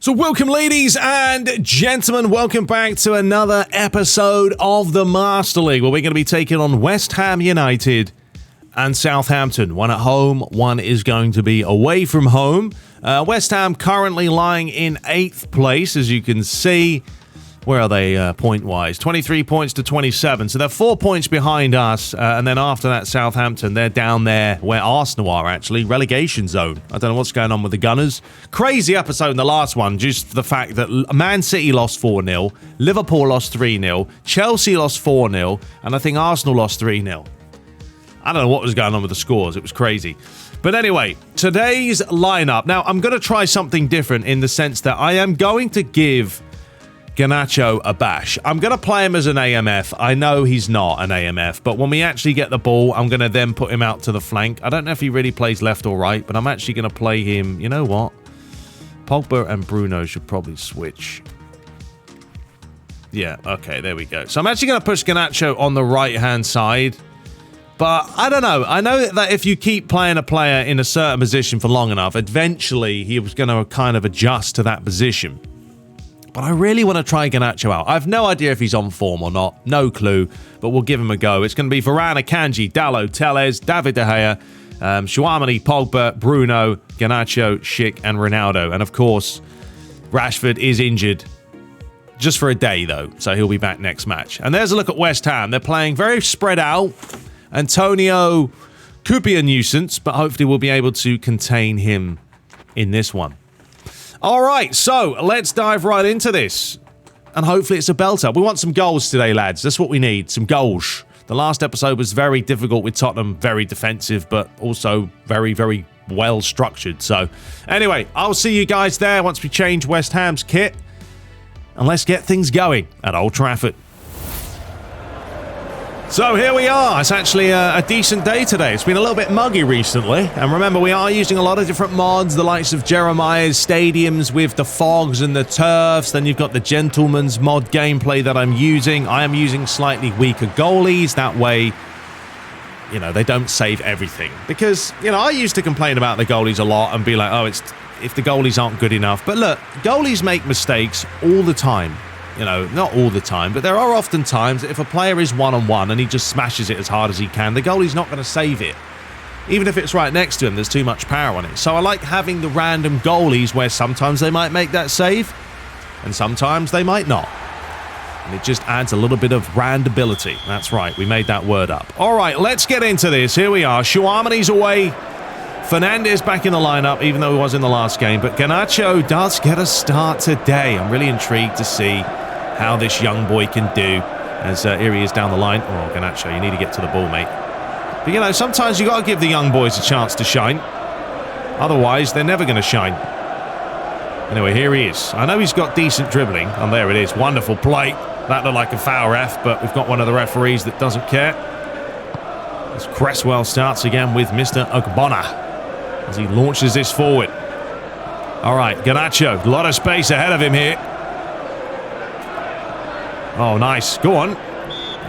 So welcome, ladies and gentlemen, welcome back to another episode of the Master League, where we're going to be taking on West Ham United and Southampton. One at home, one is going to be away from home. West Ham currently lying in 8th place, as you can see. Where are they point-wise? 23 points to 27. So they're 4 points behind us. And then after that, Southampton, they're down there where Arsenal are, actually. Relegation zone. I don't know what's going on with the Gunners. Crazy episode in the last one, just for the fact that Man City lost 4-0. Liverpool lost 3-0. Chelsea lost 4-0. And I think Arsenal lost 3-0. I don't know what was going on with the scores. It was crazy. But anyway, today's lineup. Now, I'm going to try something different in the sense that I am going to give Garnacho a bash. I'm going to play him as an AMF. I know he's not an AMF, but when we actually get the ball, I'm going to then put him out to the flank. I don't know if he really plays left or right, but I'm actually going to play him. You know what? Pogba and Bruno should probably switch. Yeah, okay, there we go. So I'm actually going to push Garnacho on the right-hand side. But I don't know. I know that if you keep playing a player in a certain position for long enough, eventually he was going to kind of adjust to that position. But I really want to try Garnacho out. I have no idea if he's on form or not. No clue. But we'll give him a go. It's going to be Varane, Akanji, Dalot, Telles, David De Gea, Chouamani, Pogba, Bruno, Garnacho, Schick, and Ronaldo. And of course, Rashford is injured. Just for a day, though. So he'll be back next match. And there's a look at West Ham. They're playing very spread out. Antonio could be a nuisance, but hopefully we'll be able to contain him in this one. All right, so let's dive right into this. And hopefully it's a belter. We want some goals today, lads. That's what we need, some goals. The last episode was very difficult with Tottenham, very defensive, but also very, very well structured. So anyway, I'll see you guys there once we change West Ham's kit. And let's get things going at Old Trafford. So here we are. It's actually a decent day today. It's been a little bit muggy recently. And remember, we are using a lot of different mods, the likes of Jeremiah's stadiums with the fogs and the turfs. Then you've got the Gentleman's mod gameplay that I'm using. I am using slightly weaker goalies. That way, you know, they don't save everything. Because, you know, I used to complain about the goalies a lot and be like, oh, it's if the goalies aren't good enough. But look, goalies make mistakes all the time. You know, not all the time, but there are often times that if a player is one-on-one and he just smashes it as hard as he can, the goalie's not going to save it. Even if it's right next to him, there's too much power on it. So I like having the random goalies where sometimes they might make that save and sometimes they might not. And it just adds a little bit of randability. That's right, we made that word up. All right, let's get into this. Here we are. Chouamani's away. Fernandez back in the lineup, even though he was in the last game. But Garnacho does get a start today. I'm really intrigued to see how this young boy can do. As here he is down the line. Oh, Garnacho, you need to get to the ball, mate. But, you know, sometimes you got to give the young boys a chance to shine. Otherwise, they're never going to shine. Anyway, here he is. I know he's got decent dribbling. And there it is. Wonderful play. That looked like a foul ref, but we've got one of the referees that doesn't care. As Cresswell starts again with Mr. Ogbonna as he launches this forward. All right, Garnacho. A lot of space ahead of him here. Oh, nice. Go on.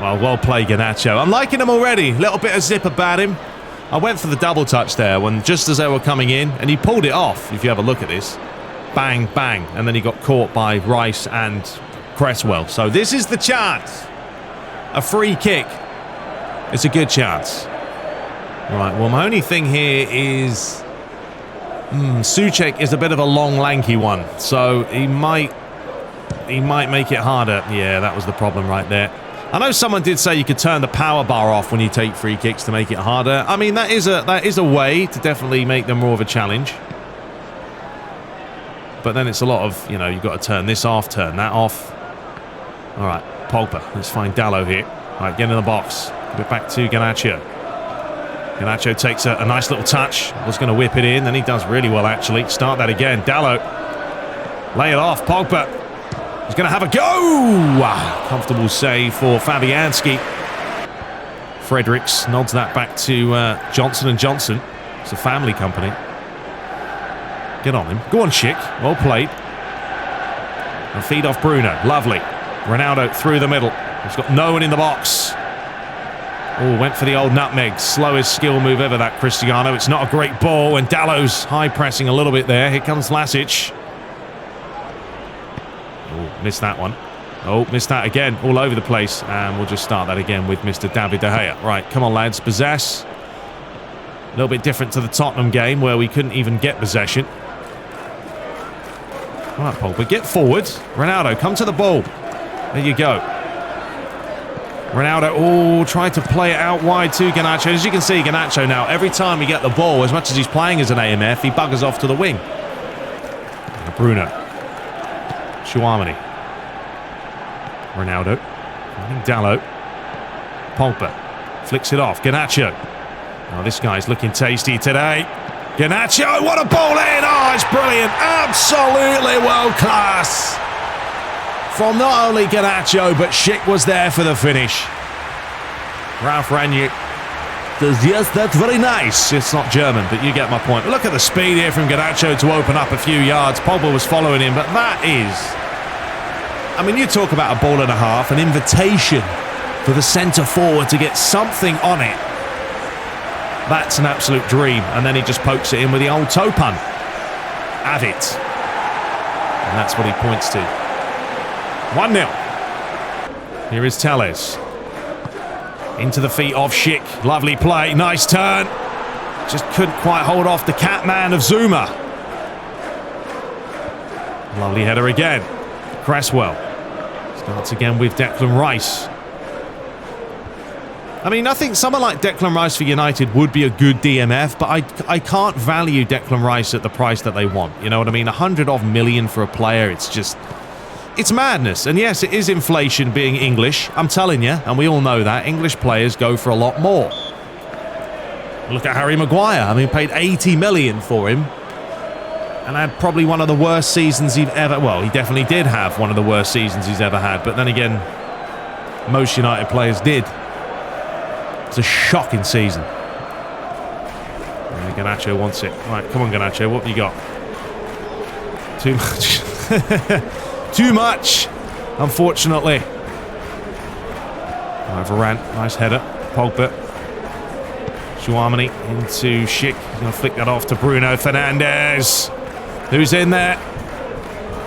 Well played, Garnacho. I'm liking him already. Little bit of zip about him. I went for the double touch there when just as they were coming in, and he pulled it off, if you have a look at this. Bang, bang. And then he got caught by Rice and Cresswell. So this is the chance. A free kick. It's a good chance. Right, well, my only thing here is Soucek is a bit of a long, lanky one. So he might make it harder. Yeah, that was the problem right there. I know someone did say you could turn the power bar off when you take free kicks to make it harder. I mean, that is a way to definitely make them more of a challenge. But then it's a lot of, you know, you've got to turn this off, turn that off. All right, Pogba. Let's find Dalot here. All right, get in the box. Get back to Garnacho. Garnacho takes a nice little touch. Was going to whip it in, then he does really well, actually. Start that again. Dalot. Lay it off. Pogba. He's going to have a go! Comfortable save for Fabianski. Fredericks nods that back to Johnson & Johnson. It's a family company. Get on him. Go on, Schick. Well played. And feed off Bruno. Lovely. Ronaldo through the middle. He's got no one in the box. Oh, went for the old nutmeg. Slowest skill move ever, that Cristiano. It's not a great ball, and Dalot's high pressing a little bit there. Here comes Vlasic. Oh, missed that one. Oh, missed that again. All over the place. And we'll just start that again with Mr. David De Gea. Right, come on, lads. Possess. A little bit different to the Tottenham game where we couldn't even get possession. Right, Pogba, get forward. Ronaldo, come to the ball. There you go. Ronaldo, oh, tried to play it out wide to Garnacho. As you can see, Garnacho now, every time we get the ball, as much as he's playing as an AMF, he buggers off to the wing. Bruno. Chouamani. Ronaldo. Dalot. Pogba. Flicks it off. Garnacho. Oh, this guy's looking tasty today. Garnacho, what a ball in! Oh, it's brilliant. Absolutely world class. From not only Garnacho, but Schick was there for the finish. Ralph Rangnick says, yes, that's very nice. It's not German, but you get my point. Look at the speed here from Garnacho to open up a few yards. Pogba was following him, but that is... I mean, you talk about a ball and a half, an invitation for the centre-forward to get something on it. That's an absolute dream. And then he just pokes it in with the old toe punt. Have it. And that's what he points to. 1-0. Here is Telles. Into the feet of Schick. Lovely play. Nice turn. Just couldn't quite hold off the Catman of Zuma. Lovely header again. Cresswell. Starts again with Declan Rice. I mean, I think someone like Declan Rice for United would be a good DMF, but I can't value Declan Rice at the price that they want. You know what I mean? 100-odd million for a player, it's just... It's madness. And yes, it is inflation being English. I'm telling you, and we all know that. English players go for a lot more. Look at Harry Maguire. I mean, paid 80 million for him. And had probably one of the worst seasons he'd ever... Well, he definitely did have one of the worst seasons he's ever had. But then again, most United players did. It's a shocking season. And Garnacho wants it. Right, come on, Garnacho. What have you got? Too much. Too much, unfortunately. Right, Varane. Nice header. Pogba. Chouamani into Schick. He's going to flick that off to Bruno Fernandes. Who's in there?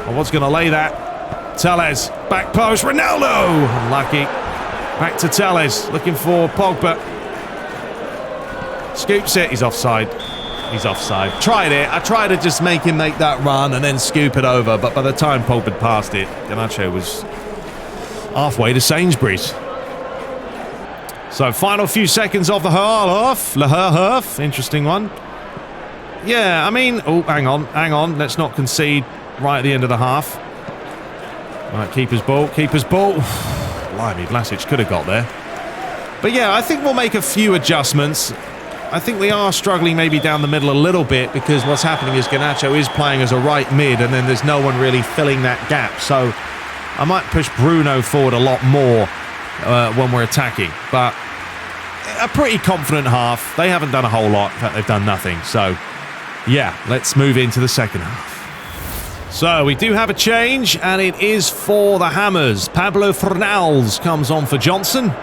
Oh, what's going to lay that? Telles. Back post. Ronaldo. Unlucky. Back to Telles. Looking for Pogba. Scoops it. He's offside. He's offside. Tried it. I tried to just make him make that run and then scoop it over, but by the time Pogba passed it, Garnacho was halfway to Sainsbury's. So, final few seconds of the half. Interesting one. Yeah, I mean... Oh, hang on. Let's not concede right at the end of the half. Right, keeper's ball. Blimey, Vlasic could have got there. But yeah, I think we'll make a few adjustments. I think we are struggling maybe down the middle a little bit because what's happening is Garnacho is playing as a right mid and then there's no one really filling that gap. So I might push Bruno forward a lot more when we're attacking. But a pretty confident half. They haven't done a whole lot. In fact, they've done nothing. So yeah, let's move into the second half. So we do have a change and it is for the Hammers. Pablo Fornals comes on for Johnson.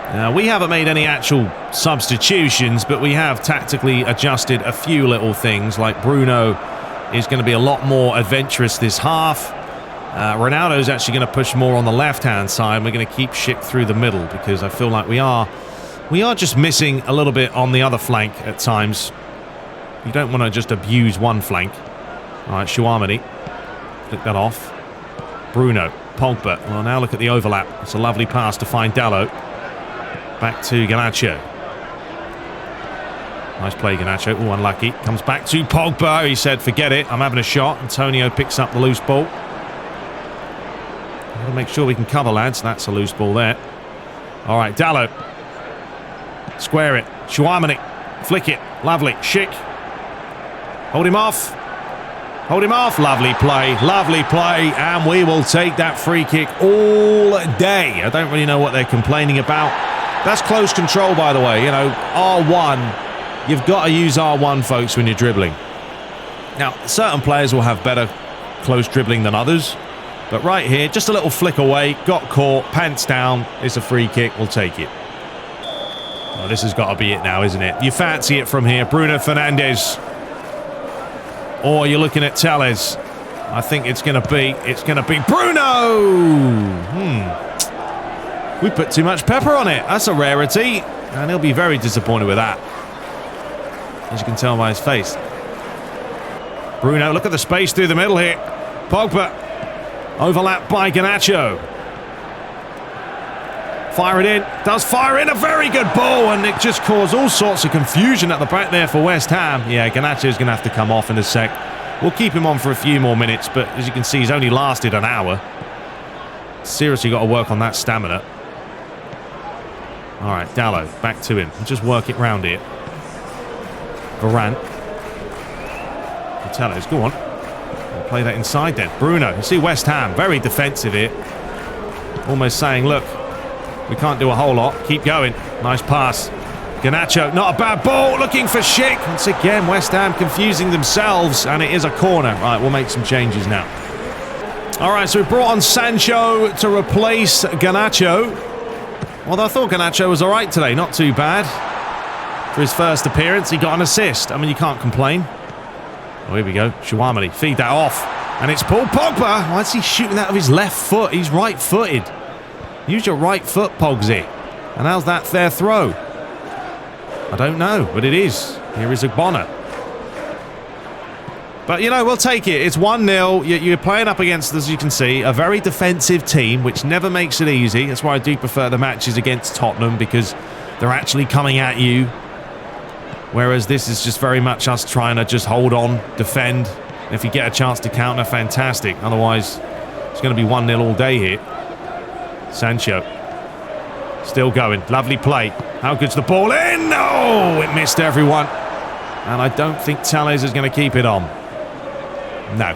Now, we haven't made any actual substitutions, but we have tactically adjusted a few little things, like Bruno is going to be a lot more adventurous this half. Ronaldo is actually going to push more on the left-hand side. We're going to keep Schick through the middle because I feel like we are just missing a little bit on the other flank at times. You don't want to just abuse one flank. All right, Chouamani. Click that off. Bruno. Pogba. Well, now look at the overlap. It's a lovely pass to find Dalot. Back to Garnacho. Nice play, Garnacho. Oh, unlucky. Comes back to Pogba. He said, forget it. I'm having a shot. Antonio picks up the loose ball. Got to make sure we can cover, lads. That's a loose ball there. All right, Dalot. Square it. Chouamani. Flick it. Lovely. Schick. Hold him off. Hold him off. Lovely play. Lovely play. And we will take that free kick all day. I don't really know what they're complaining about. That's close control, by the way. You know, R1. You've got to use R1, folks, when you're dribbling. Now, certain players will have better close dribbling than others. But right here, just a little flick away. Got caught. Pants down. It's a free kick. We'll take it. Oh, this has got to be it now, isn't it? You fancy it from here. Bruno Fernandes. Or you're looking at Telles. I think it's going to be Bruno! We put too much pepper on it. That's a rarity. And he'll be very disappointed with that. As you can tell by his face. Bruno, look at the space through the middle here. Pogba. Overlapped by Garnacho. Fire it in. Does fire in a very good ball. And it just caused all sorts of confusion at the back there for West Ham. Yeah, Garnacho's going to have to come off in a sec. We'll keep him on for a few more minutes. But as you can see, he's only lasted an hour. Seriously got to work on that stamina. All right, Dallo, back to him. We'll just work it round here. Varane. Vitello's, go on. We'll play that inside then. Bruno, you see West Ham, very defensive here. Almost saying, look, we can't do a whole lot. Keep going. Nice pass. Garnacho, not a bad ball, looking for Schick. Once again, West Ham confusing themselves, and it is a corner. Right, we'll make some changes now. All right, so we brought on Sancho to replace Garnacho. Although I thought Garnacho was all right today, not too bad. For his first appearance, he got an assist. I mean, you can't complain. Oh, here we go. Chouamani, feed that off. And it's Paul Pogba. Why is he shooting that with his left foot? He's right-footed. Use your right foot, Pogsy. And how's that fair throw? I don't know, but it is. Here is Agbona. But, you know, we'll take it. It's 1-0. You're playing up against, as you can see, a very defensive team, which never makes it easy. That's why I do prefer the matches against Tottenham, because they're actually coming at you. Whereas this is just very much us trying to just hold on, defend. And if you get a chance to counter, fantastic. Otherwise, it's going to be 1-0 all day here. Sancho. Still going. Lovely play. How good's the ball in? No! It missed everyone. And I don't think Telles is going to keep it on. No.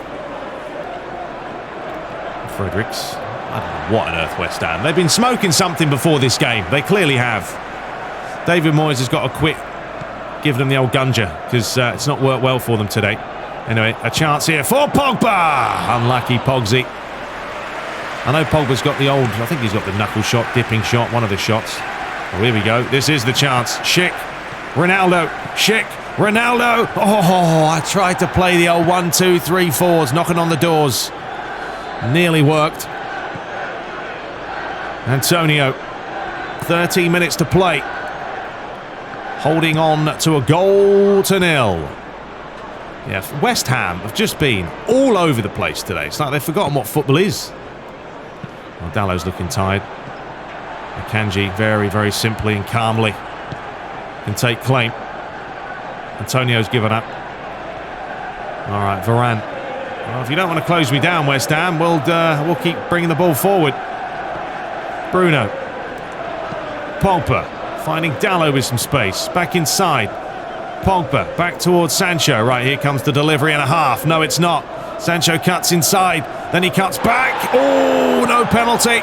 Fredericks. I don't know what on earth West Ham. They've been smoking something before this game. They clearly have. David Moyes has got to quit giving them the old gunja, because it's not worked well for them today. Anyway, a chance here for Pogba! Unlucky Pogsy. I know Pogba's got the old, I think he's got the knuckle shot, dipping shot, one of the shots. Oh, here we go. This is the chance. Schick. Ronaldo. Schick. Ronaldo. Oh, I tried to play the old 1, 2, 3, 4s, knocking on the doors. Nearly worked. Antonio. 13 minutes to play. Holding on to a goal to 0. Yeah, West Ham have just been all over the place today. It's like they've forgotten what football is. Well, Dallo's looking tired. Akanji very, very simply and calmly can take claim. Antonio's given up. All right, Varane. Well, if you don't want to close me down, West Ham, we'll keep bringing the ball forward. Bruno. Pogba finding Dallo with some space. Back inside. Pogba back towards Sancho. Right, here comes the delivery and a half. No, it's not. Sancho cuts inside. Then he cuts back. Oh, no penalty.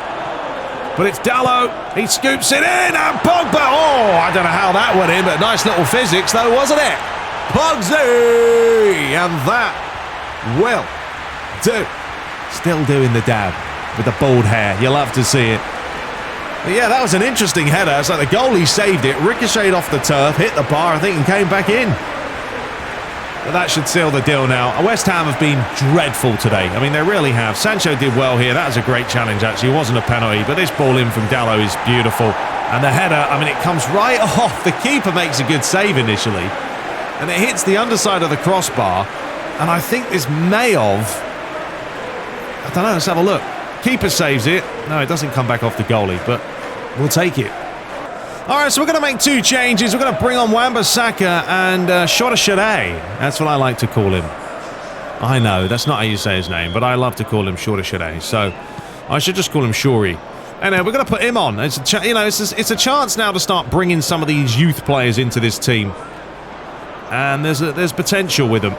But it's Dallo. He scoops it in. And Pogba. Oh, I don't know how that went in, but nice little physics, though, wasn't it? Pogsy. And that will do. Still doing the dab with the bald hair. You love to see it. But yeah, that was an interesting header. It's like the goalie saved it, ricocheted off the turf, hit the bar, I think, and came back in. But that should seal the deal now. West Ham have been dreadful today. I mean, they really have. Sancho did well here. That was a great challenge, actually. It wasn't a penalty, but this ball in from Dallo is beautiful. And the header, I mean, it comes right off. The keeper makes a good save initially. And it hits the underside of the crossbar. And I think this may have... I don't know, let's have a look. Keeper saves it. No, it doesn't come back off the goalie, but we'll take it. All right, so we're going to make 2 changes. We're going to bring on Wan-Bissaka and Shorashade. That's what I like to call him. I know, that's not how you say his name, but I love to call him Shorashade. So I should just call him Shori. Anyway, we're going to put him on. It's a chance now to start bringing some of these youth players into this team. And there's potential with them.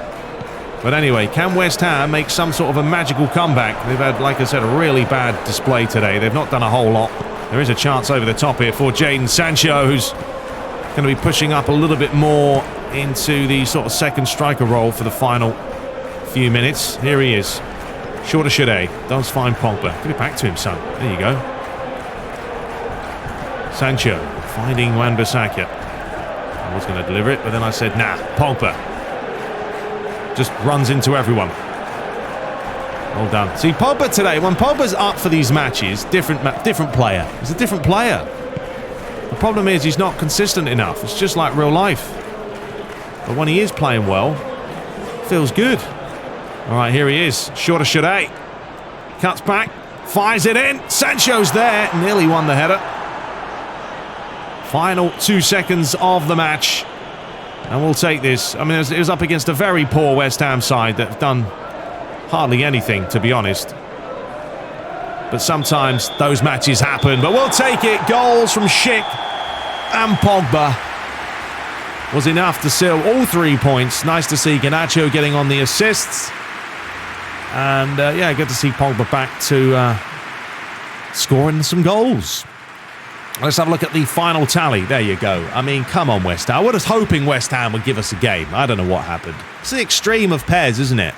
But anyway, can West Ham make some sort of a magical comeback? They've had, like I said, a really bad display today. They've not done a whole lot. There is a chance over the top here for Jadon Sancho, who's going to be pushing up a little bit more into the sort of second striker role for the final few minutes. Here he is. Shorashade does find Pogba. Give it back to him, son. There you go. Sancho finding Wan-Bissaka. I was going to deliver it, but then I said, nah, Pogba. Just runs into everyone. Well done. See, Pogba today, when Pogba's up for these matches, different player. He's a different player. The problem is he's not consistent enough. It's just like real life. But when he is playing well, feels good. All right, here he is. Shorter Shade. Cuts back. Fires it in. Sancho's there. Nearly won the header. Final 2 seconds of the match. And we'll take this. I mean, it was up against a very poor West Ham side that have done hardly anything, to be honest. But sometimes those matches happen. But we'll take it. Goals from Schick and Pogba was enough to seal all 3 points. Nice to see Garnacho getting on the assists. And, yeah, good to see Pogba back to scoring some goals. Let's have a look at the final tally. There you go. I mean, come on, West Ham. I was hoping West Ham would give us a game. I don't know what happened. It's the extreme of PES, isn't it?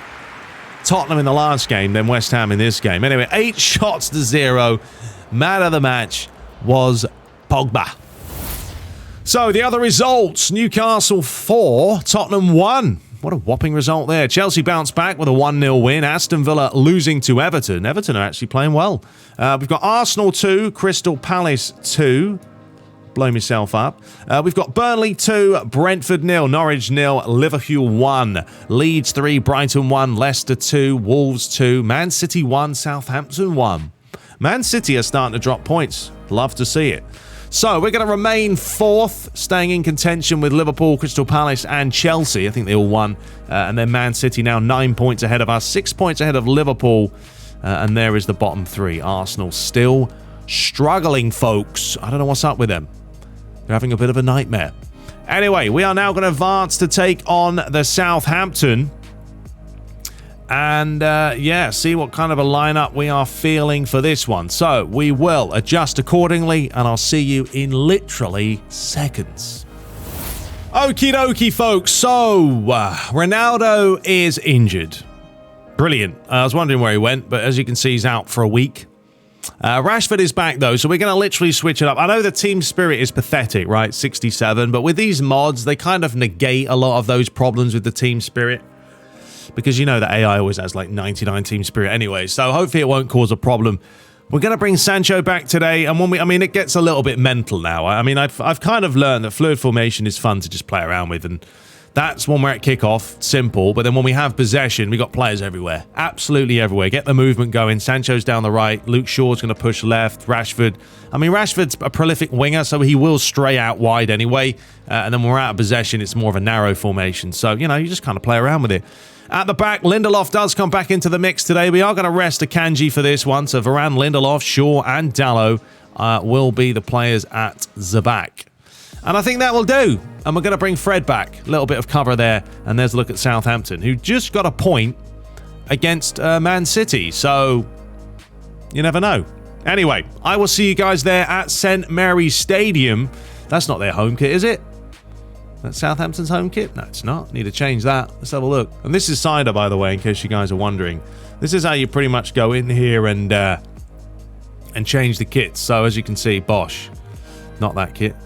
Tottenham in the last game, then West Ham in this game. Anyway, 8 shots to 0. Man of the match was Pogba. So, the other results. Newcastle 4, Tottenham 1. What a whopping result there. Chelsea bounced back with a 1-0 win. Aston Villa losing to Everton. Everton are actually playing well. We've got Arsenal 2, Crystal Palace 2. Blow myself up. We've got Burnley 2, Brentford 0, Norwich 0, Liverpool 1, Leeds 3, Brighton 1, Leicester 2, Wolves 2, Man City 1, Southampton 1. Man City are starting to drop points. Love to see it. So, we're going to remain 4th, staying in contention with Liverpool, Crystal Palace and Chelsea. I think they all won. And then Man City now 9 points ahead of us, 6 points ahead of Liverpool. And there is the bottom 3. Arsenal still struggling, folks. I don't know what's up with them. They're having a bit of a nightmare. Anyway, we are now going to advance to take on the Southampton. And, yeah, see what kind of a lineup we are feeling for this one. So, we will adjust accordingly, and I'll see you in literally seconds. Okie dokie, folks. So, Ronaldo is injured. Brilliant. I was wondering where he went, but as you can see, he's out for a week. Rashford is back, though, so we're going to literally switch it up. I know the team spirit is pathetic, right? 67, but with these mods, they kind of negate a lot of those problems with the team spirit. Because you know that AI always has like 99 team spirit anyway, so hopefully it won't cause a problem. We're going to bring Sancho back today, and I mean, it gets a little bit mental now. I mean, I've kind of learned that fluid formation is fun to just play around with, and that's when we're at kickoff, simple. But then when we have possession, we got players everywhere, absolutely everywhere. Get the movement going. Sancho's down the right. Luke Shaw's going to push left. Rashford. I mean, Rashford's a prolific winger, so he will stray out wide anyway. And then when we're out of possession, it's more of a narrow formation. So, you know, you just kind of play around with it. At the back, Lindelof does come back into the mix today. We are going to rest Akanji for this one. So Varane, Lindelof, Shaw and Dalot will be the players at the back. And I think that will do. And we're going to bring Fred back. A little bit of cover there. And there's a look at Southampton, who just got a point against Man City. So you never know. Anyway, I will see you guys there at St. Mary's Stadium. That's not their home kit, is it? That's Southampton's home kit? No, it's not. Need to change that. Let's have a look. And this is Cider, by the way, in case you guys are wondering. This is how you pretty much go in here and change the kits. So as you can see, Bosch. Not that kit.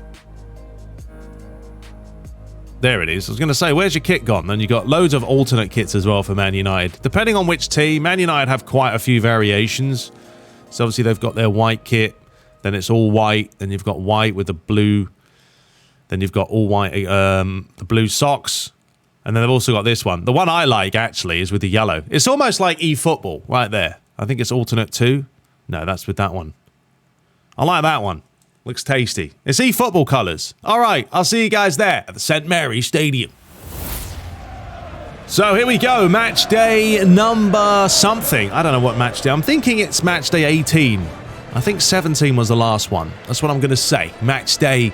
There it is. I was going to say, where's your kit gone? Then you got loads of alternate kits as well for Man United. Depending on which team, Man United have quite a few variations. So obviously they've got their white kit. Then it's all white. Then you've got white with the blue. Then you've got all white, the blue socks. And then they've also got this one. The one I like, actually, is with the yellow. It's almost like eFootball right there. I think it's alternate 2. No, that's with that one. I like that one. Looks tasty. It's eFootball colours. All right, I'll see you guys there at the St. Mary's Stadium. So here we go. Match day number something. I don't know what match day. I'm thinking it's match day 18. I think 17 was the last one. That's what I'm going to say. Match day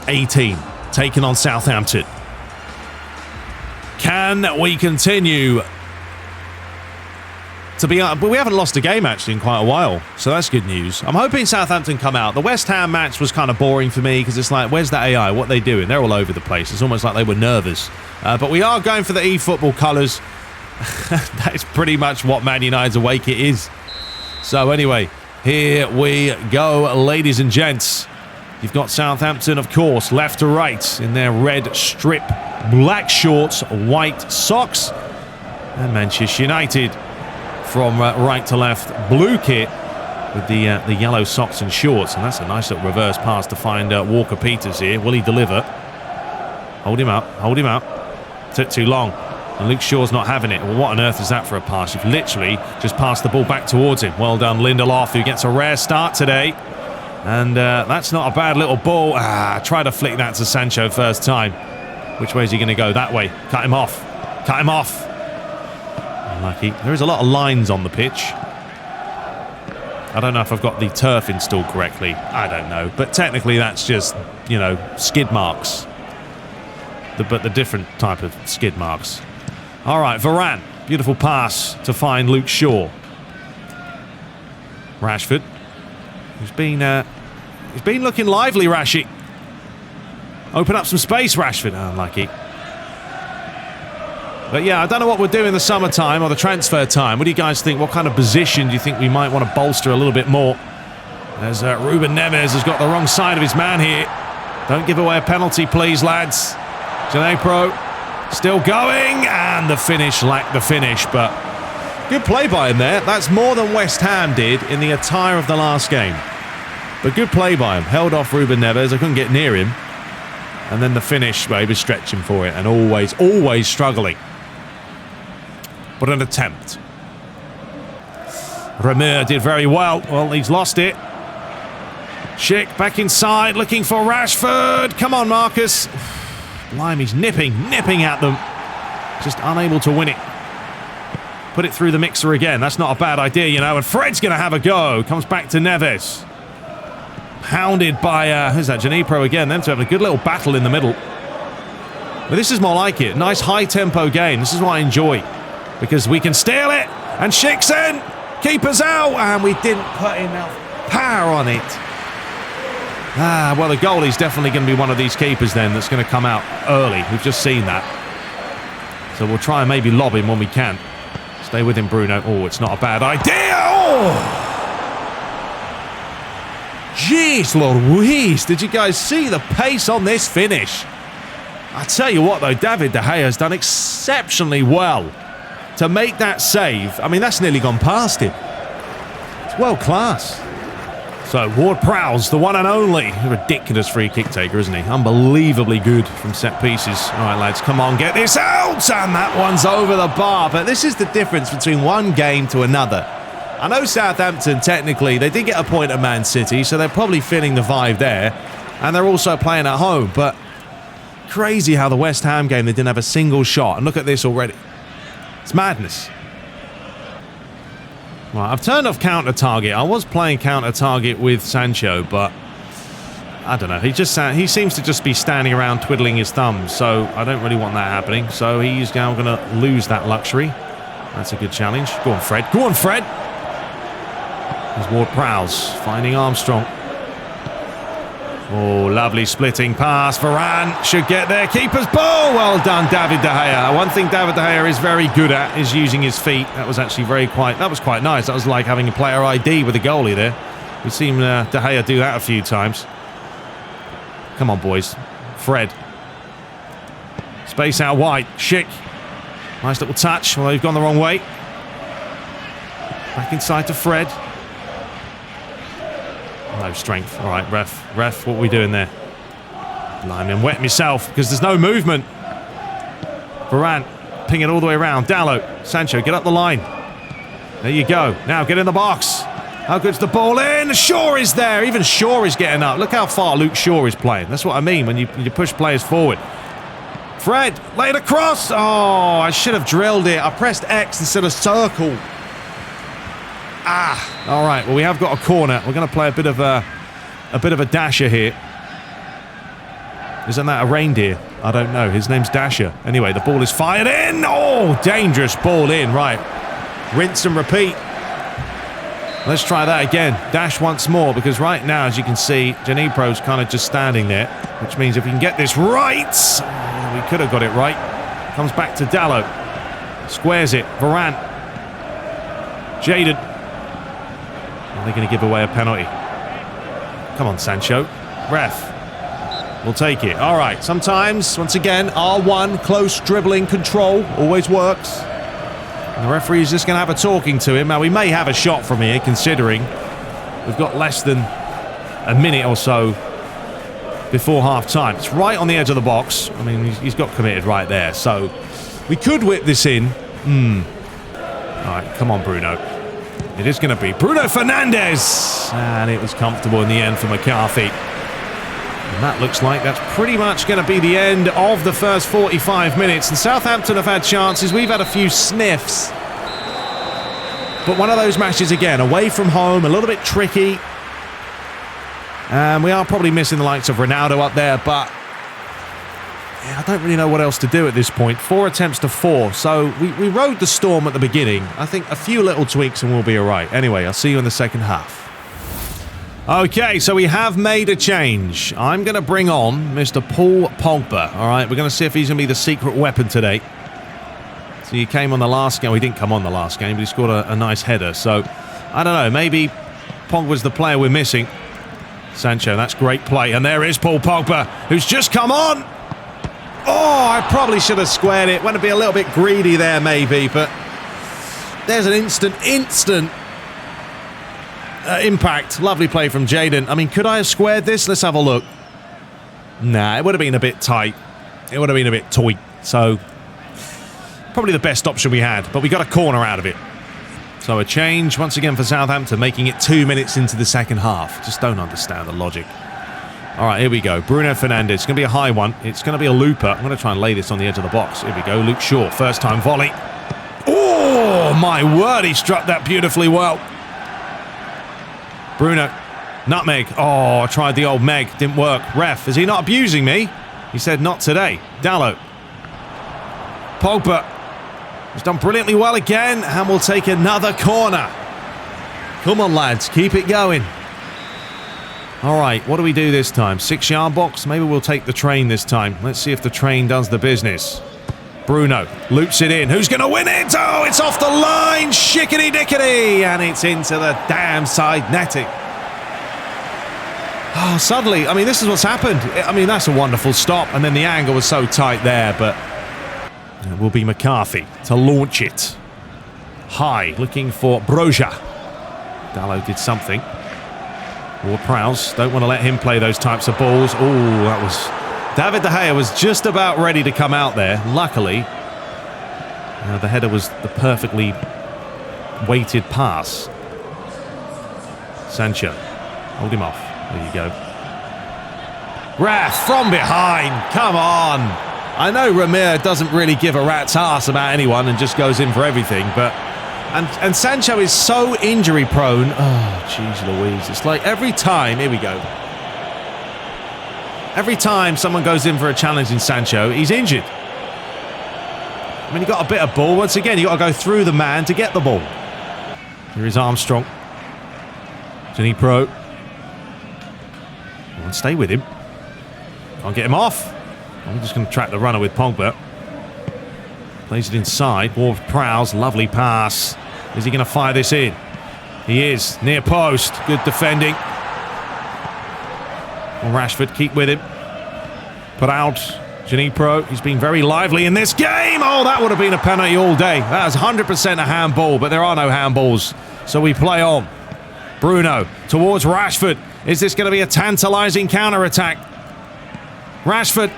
18, taking on Southampton. Can we continue to be... But we haven't lost a game, actually, in quite a while, so that's good news. I'm hoping Southampton come out. The West Ham match was kind of boring for me, because it's like, where's the AI? What are they doing? They're all over the place. It's almost like they were nervous. But we are going for the eFootball colours. That is pretty much what Man United's away kit is. So anyway, here we go, ladies and gents. You've got Southampton, of course, left to right in their red strip, black shorts, white socks. And Manchester United from right to left, blue kit with the yellow socks and shorts. And that's a nice little reverse pass to find Walker-Peters here. Will he deliver? Hold him up, hold him up. Took too long. And Luke Shaw's not having it. Well, what on earth is that for a pass? You've literally just passed the ball back towards him. Well done, Lindelof, who gets a rare start today. And that's not a bad little ball. Try to flick that to Sancho first time. Which way is he going to go? That way. Cut him off. Cut him off. Unlucky. There is a lot of lines on the pitch. I don't know if I've got the turf installed correctly. I don't know. But technically that's just, you know, skid marks. But the different type of skid marks. All right, Varane. Beautiful pass to find Luke Shaw. Rashford. He's been looking lively, Rashi. Open up some space, Rashford. Unlucky. But yeah, I don't know what we'll do in the summertime or the transfer time. What do you guys think? What kind of position do you think we might want to bolster a little bit more? As Ruben Neves has got the wrong side of his man here. Don't give away a penalty, please, lads. Janepro still going, and the finish lacked the finish, but good play by him there. That's more than West Ham did in the attire of the last game. But good play by him. Held off Ruben Neves. I couldn't get near him. And then the finish, well, he was stretching for it and always struggling. But an attempt. Ramir did very well. Well, he's lost it. Schick back inside, looking for Rashford. Come on, Marcus. Blimey's nipping at them. Just unable to win it. Put it through the mixer again. That's not a bad idea, you know. And Fred's going to have a go. Comes back to Neves. Pounded by, who's that? Janepro again. Them two having a good little battle in the middle. But this is more like it. Nice high-tempo game. This is what I enjoy. Because we can steal it. And Schick's in. Keeper's out. And we didn't put enough power on it. Well, the goalie's definitely going to be one of these keepers then that's going to come out early. We've just seen that. So we'll try and maybe lob him when we can. Stay with him, Bruno. Oh, it's not a bad idea. Oh! Jeez Louise, did you guys see the pace on this finish? I tell you what, though, David De Gea has done exceptionally well to make that save. I mean, that's nearly gone past him. It's world class. So, Ward-Prowse, the one and only. Ridiculous free kick taker, isn't he? Unbelievably good from set pieces. All right, lads, come on, get this out! And that one's over the bar. But this is the difference between one game to another. I know Southampton, technically, they did get a point at Man City, so they're probably feeling the vibe there. And they're also playing at home. But crazy how the West Ham game, they didn't have a single shot. And look at this already. It's madness. Right, I've turned off counter-target. I was playing counter-target with Sancho, but I don't know. He seems to just be standing around twiddling his thumbs, so I don't really want that happening. So he's now going to lose that luxury. That's a good challenge. Go on, Fred. Go on, Fred. There's Ward-Prowse finding Armstrong. Oh, lovely splitting pass. Varane should get there. Keeper's ball. Well done, David De Gea. One thing David De Gea is very good at is using his feet. That was actually that was quite nice. That was like having a player ID with a goalie there. We've seen De Gea do that a few times. Come on, boys. Fred. Space out wide. Schick. Nice little touch, although he's gone the wrong way. Back inside to Fred. No strength. All right, ref, what are we doing there? I'm wet myself because there's no movement. Varane, ping it all the way around. Dalot, Sancho, get up the line. There you go. Now get in the box. How good's the ball in? Shaw is there. Even Shaw is getting up. Look how far Luke Shaw is playing. That's what I mean when you push players forward. Fred, laid across. Oh, I should have drilled it. I pressed X instead of circle. All right. Well, we have got a corner. We're going to play a bit of a dasher here. Isn't that a reindeer? I don't know. His name's Dasher. Anyway, the ball is fired in. Oh, dangerous ball in. Right. Rinse and repeat. Let's try that again. Dash once more, because right now, as you can see, Janepro's kind of just standing there, which means if we can get this right, we could have got it right. Comes back to Dalot. Squares it. Varane. Jadon. Are they going to give away a penalty? Come on, Sancho. Ref. We'll take it. All right. Sometimes, once again, R1, close dribbling control, always works. The referee's just going to have a talking to him. Now, we may have a shot from here, considering we've got less than a minute or so before half-time. It's right on the edge of the box. I mean, he's got committed right there. So, we could whip this in. All right, come on, Bruno. It is going to be Bruno Fernandes. And it was comfortable in the end for McCarthy. And that looks like that's pretty much going to be the end of the first 45 minutes. And Southampton have had chances. We've had a few sniffs. But one of those matches again, away from home, a little bit tricky. And we are probably missing the likes of Ronaldo up there, but yeah, I don't really know what else to do at this point. 4 attempts to 4, so we rode the storm at the beginning. I think a few little tweaks and we'll be all right. Anyway, I'll see you in the second half. Okay, so we have made a change. I'm going to bring on Mr. Paul Pogba. All right, we're going to see if he's going to be the secret weapon today. So he came on the last game. Well, he didn't come on the last game, but he scored a nice header. So, I don't know, maybe Pogba's the player we're missing. Sancho, that's great play. And there is Paul Pogba, who's just come on. Oh, I probably should have squared it. Want to be a little bit greedy there, maybe, but there's an instant impact. Lovely play from Jadon. I mean, could I have squared this? Let's have a look. Nah, it would have been a bit tight. It would have been a bit tight. So, probably the best option we had, but we got a corner out of it. So a change once again for Southampton, making it 2 minutes into the second half. Just don't understand the logic. All right, here we go. Bruno Fernandes. It's going to be a high one. It's going to be a looper. I'm going to try and lay this on the edge of the box. Here we go. Luke Shaw. First time volley. Oh, my word. He struck that beautifully well. Bruno. Nutmeg. Oh, I tried the old Meg. Didn't work. Ref, is he not abusing me? He said not today. Dallo. Pogba. He's done brilliantly well again, and we'll take another corner. Come on, lads. Keep it going. All right, what do we do this time? 6-yard box? Maybe we'll take the train this time. Let's see if the train does the business. Bruno loops it in. Who's going to win it? Oh, it's off the line. Shickety-dickety. And it's into the damn side netting. Oh, suddenly, I mean, this is what's happened. I mean, that's a wonderful stop. And then the angle was so tight there, but it will be McCarthy to launch it. High, looking for Broja. Dallo did something. Ward-Prowse, don't want to let him play those types of balls. Oh, that was... David De Gea was just about ready to come out there. Luckily, the header was the perfectly weighted pass. Sancho, hold him off. There you go. Rath from behind. Come on. I know Ramir doesn't really give a rat's ass about anyone and just goes in for everything, but... And Sancho is so injury-prone. Oh, jeez Louise. It's like every time... Here we go. Every time someone goes in for a challenge in Sancho, he's injured. I mean, you got a bit of ball. Once again, you got to go through the man to get the ball. Here is Armstrong. Pro. Come on, stay with him. Can't get him off. I'm just going to track the runner with Pogba. Plays it inside. Ward-Prowse, lovely pass. Is he going to fire this in? He is. Near post. Good defending. Well, Rashford, keep with him. Put out. Pro. He's been very lively in this game. Oh, that would have been a penalty all day. That is 100% a handball, but there are no handballs. So we play on. Bruno towards Rashford. Is this going to be a tantalising counter-attack? Rashford.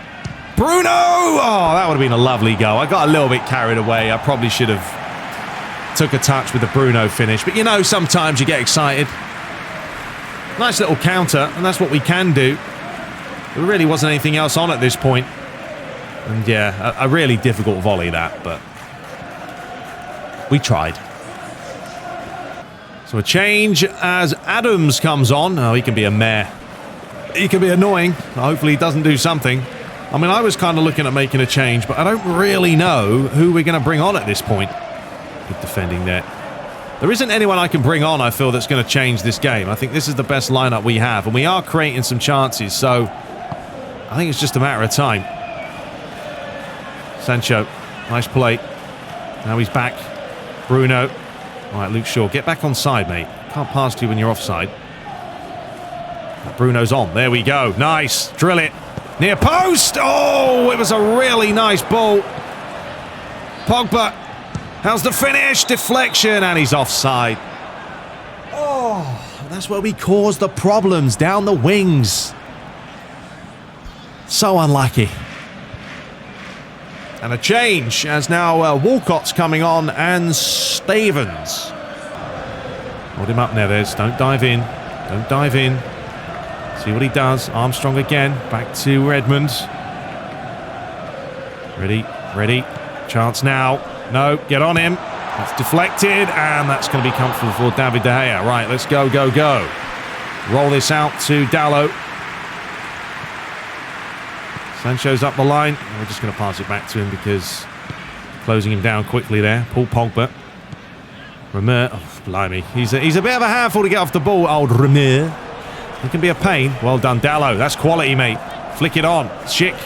Bruno! Oh, that would have been a lovely goal. I got a little bit carried away. I probably should have took a touch with the Bruno finish. But you know, sometimes you get excited. Nice little counter, and that's what we can do. There really wasn't anything else on at this point. And yeah, a really difficult volley that, but we tried. So a change as Adams comes on. Oh, he can be a mare. He can be annoying. Hopefully he doesn't do something. I mean, I was kind of looking at making a change, but I don't really know who we're going to bring on at this point. Good defending there. There isn't anyone I can bring on, I feel, that's going to change this game. I think this is the best lineup we have, and we are creating some chances, so I think it's just a matter of time. Sancho, nice play. Now he's back. Bruno. All right, Luke Shaw, get back on side, mate. Can't pass to you when you're offside. Bruno's on. There we go. Nice. Drill it. Near post. Oh, it was a really nice ball. Pogba. How's the finish? Deflection, and he's offside. Oh, that's where we caused the problems, down the wings. So unlucky. And a change, as now Walcott's coming on and Stevens. Hold him up, Neves. Don't dive in. Don't dive in. See what he does. Armstrong again. Back to Redmond. Ready. Ready. Chance now. No, get on him. That's deflected, and that's going to be comfortable for David De Gea. Right, let's go, go, go. Roll this out to Dalot. Sancho's up the line. We're just going to pass it back to him because closing him down quickly there. Paul Pogba. Remer. Oh, blimey. He's a bit of a handful to get off the ball, old Remer. He can be a pain. Well done, Dalot. That's quality, mate. Flick it on. Schick.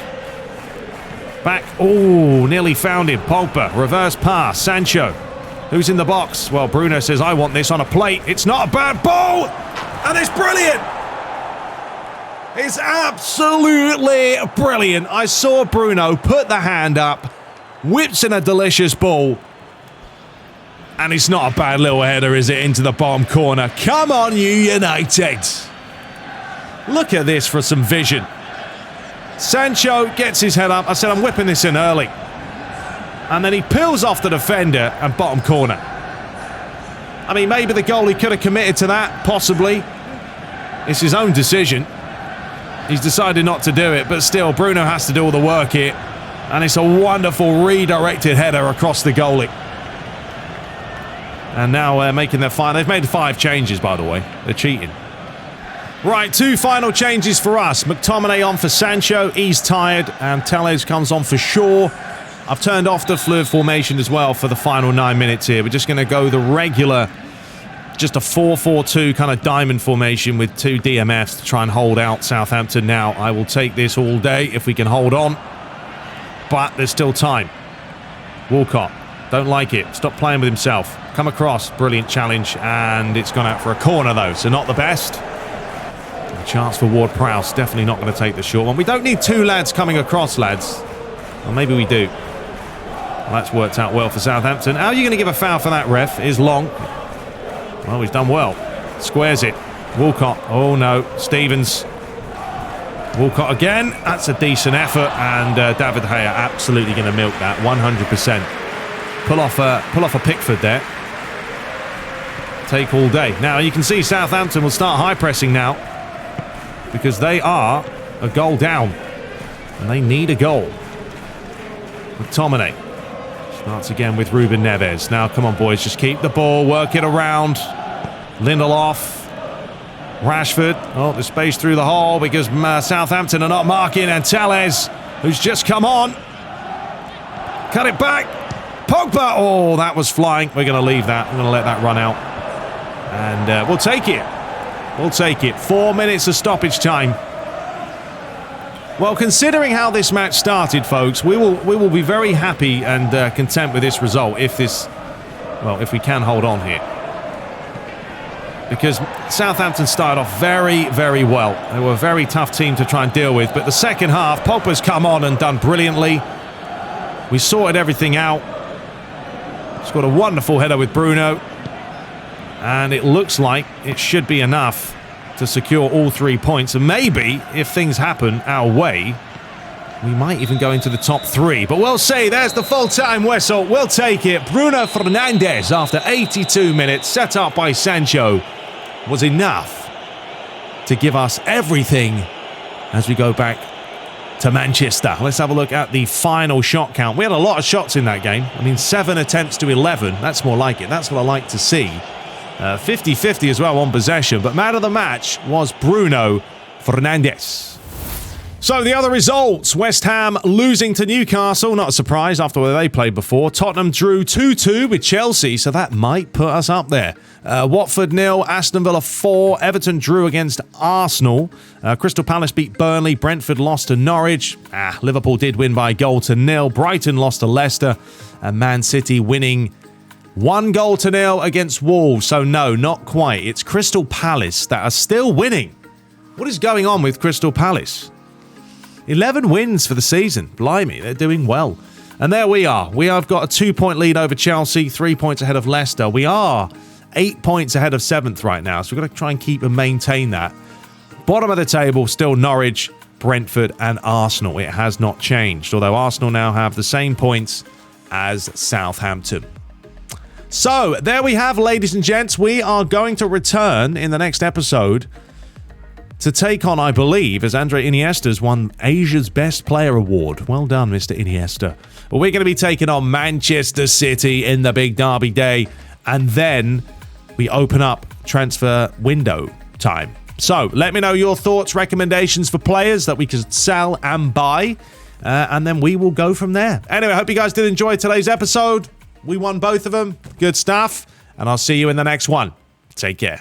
Back. Oh, nearly found him. Pogba. Reverse pass. Sancho. Who's in the box? Well, Bruno says, I want this on a plate. It's not a bad ball. And it's brilliant. It's absolutely brilliant. I saw Bruno put the hand up, whips in a delicious ball. And it's not a bad little header, is it, into the bottom corner. Come on, you United. Look at this for some vision. Sancho gets his head up. I said, I'm whipping this in early. And then he peels off the defender and bottom corner. I mean, maybe the goalie could have committed to that, possibly. It's his own decision. He's decided not to do it, but still, Bruno has to do all the work here. And it's a wonderful redirected header across the goalie. And now making their final. They've made 5 changes, by the way. They're cheating. Right, 2 final changes for us. McTominay on for Sancho. He's tired. And Telles comes on for Shaw. I've turned off the fluid formation as well for the final 9 minutes here. We're just going to go the regular, just a 4-4-2 kind of diamond formation with 2 DMFs to try and hold out Southampton now. I will take this all day if we can hold on. But there's still time. Walcott. Don't like it. Stop playing with himself. Come across. Brilliant challenge. And it's gone out for a corner, though. So not the best. A chance for Ward-Prowse. Definitely not going to take the short one. We don't need 2 lads coming across, lads. Or maybe we do. Well, that's worked out well for Southampton. How are you going to give a foul for that, ref? Is long. Well, he's done well. Squares it. Walcott. Oh, no. Stevens. Walcott again. That's a decent effort. And David De Gea absolutely going to milk that. 100%. Pull off a Pickford there. Take all day. Now, you can see Southampton will start high pressing now. Because they are a goal down. And they need a goal. McTominay. Starts again with Ruben Neves. Now, come on, boys. Just keep the ball. Work it around. Lindelof. Rashford. Oh, the space through the hole because Southampton are not marking. And Telles, who's just come on. Cut it back. Pogba. Oh, that was flying. We're going to leave that. I'm going to let that run out. And we'll take it. We'll take it. 4 minutes of stoppage time. Well, considering how this match started, folks, we will be very happy and content with this result if we can hold on here. Because Southampton started off very, very well. They were a very tough team to try and deal with. But the second half, Pogba's come on and done brilliantly. We sorted everything out. Scored a wonderful header with Bruno. And it looks like it should be enough to secure all 3 points. And maybe, if things happen our way, we might even go into the top 3. But we'll see. There's the full-time whistle. We'll take it. Bruno Fernandes, after 82 minutes, set up by Sancho, was enough to give us everything as we go back to Manchester. Let's have a look at the final shot count. We had a lot of shots in that game. I mean, 7 attempts to 11. That's more like it. That's what I like to see. 50-50 as well on possession, but man of the match was Bruno Fernandes. So the other results, West Ham losing to Newcastle, not a surprise after where they played before. Tottenham drew 2-2 with Chelsea, so that might put us up there. Watford 0, Aston Villa 4, Everton drew against Arsenal. Crystal Palace beat Burnley, Brentford lost to Norwich. Liverpool did win by 1-0. Brighton lost to Leicester, and Man City winning 1-0 against Wolves. So no, not quite. It's Crystal Palace that are still winning. What is going on with Crystal Palace? 11 wins for the season. Blimey, they're doing well. And there we are. We have got a 2-point lead over Chelsea, 3 points ahead of Leicester. We are 8 points ahead of 7th right now, so we've got to try and keep and maintain that. Bottom of the table, still Norwich, Brentford, and Arsenal. It has not changed, although Arsenal now have the same points as Southampton. So, there we have, ladies and gents. We are going to return in the next episode to take on, I believe, as Andre Iniesta's won Asia's Best Player Award. Well done, Mr. Iniesta. Well, we're going to be taking on Manchester City in the big derby day, and then we open up transfer window time. So, let me know your thoughts, recommendations for players that we could sell and buy, and then we will go from there. Anyway, I hope you guys did enjoy today's episode. We won both of them. Good stuff. And I'll see you in the next one. Take care.